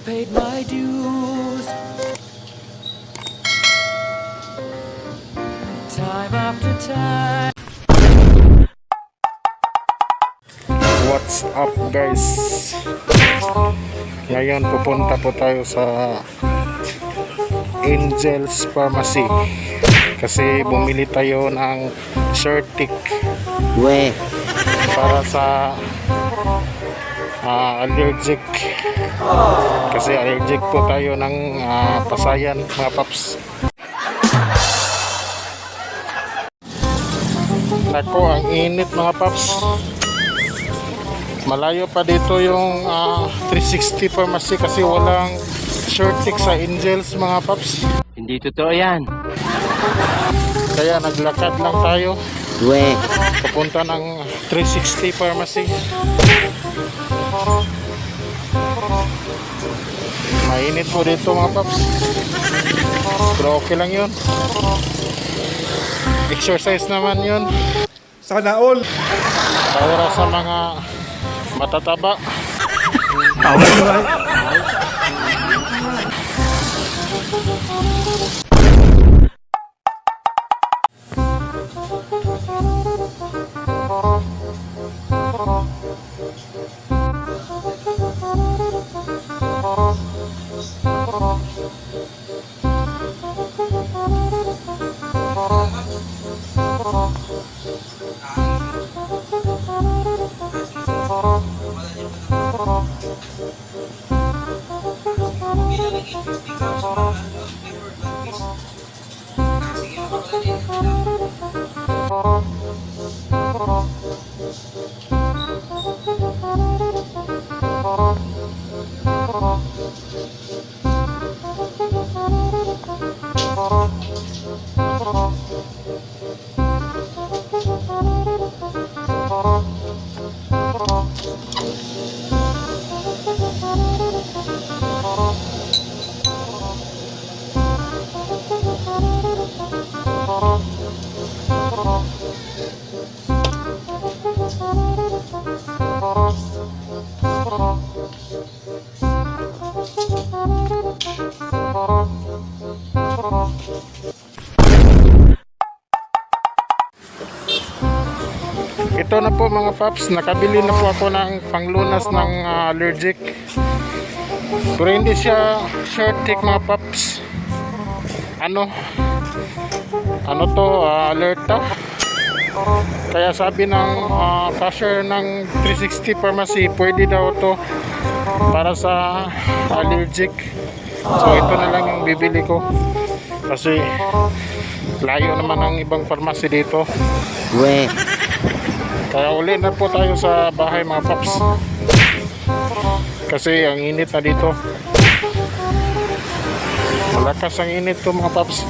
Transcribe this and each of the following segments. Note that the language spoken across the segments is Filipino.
paid my dues. Time after time. What's up guys? Ngayon pupunta po tayo sa Angel's Pharmacy kasi bumili tayo ng Certic para sa allergic, kasi allergic po tayo ng pasayan mga paps. Nako, ang init mga paps. Malayo pa dito yung 360 Pharmacy kasi walang Certic sa Angels mga paps. Hindi totoo yan. Kaya naglakad lang tayo papunta ng 360 Pharmacy. Mainit po dito mga paps, pero okay lang yun. Exercise naman yun. Sana all. Para sa mga matataba. Ito na po mga paps, nakabili na po ako ng panglunas ng allergic, pero hindi siya Certic mga paps. Ano to, alerta. Kaya sabi ng cashier ng 360 Pharmacy, pwede daw to para sa allergic. So ito na lang yung bibili ko kasi layo naman ang ibang pharmacy dito. Kaya uli na po tayo sa bahay mga paps kasi ang init na dito. Malakas ang init to mga paps.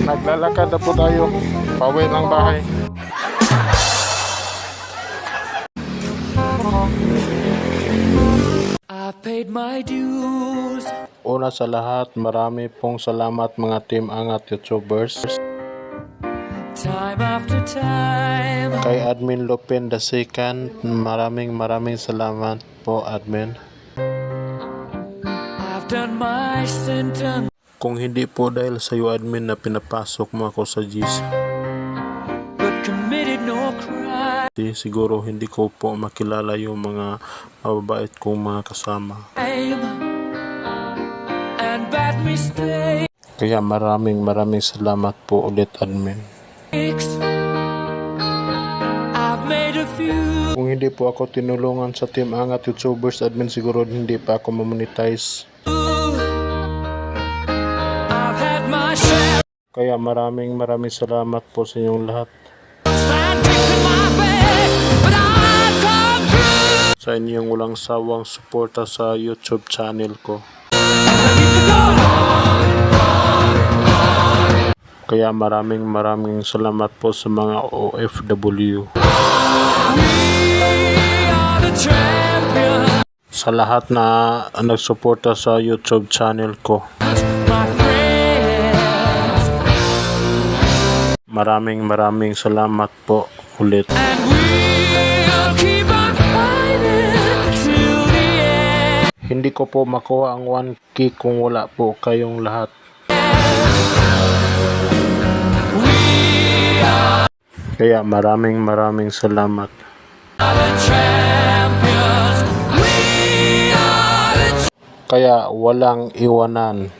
Naglalakad na po tayo pauwi ng bahay. I paid my dues. Una sa lahat, marami pong salamat mga Team Angat YouTubers. Time after time. Kay Admin Lupin the Second, maraming salamat po admin. I've done my sentence. Kung hindi po dahil sa iyo admin na pinapasok mo ako sa GC, But committed no crime. siguro hindi ko po makilala yung mga mababait kong mga kasama. And bad mistakes. Kaya maraming salamat po ulit admin. I've made a few. Kung hindi po ako tinulungan sa Team Angat YouTubers admin, siguro hindi pa ako mamonetize. I've had my share. Kaya maraming salamat po sa inyong lahat. Sand kicks in my face, but I've come through. Sa inyong walang sawang suporta sa YouTube channel ko. Kaya maraming salamat po sa mga OFW. We are the champions. sa lahat na nagsuporta sa YouTube channel ko. my friends, Maraming salamat po ulit. and we'll keep on fighting till the end. Hindi ko po makuha ang 1K kung wala po kayong lahat. Kaya maraming salamat. The champions, we are the Kaya walang iwanan.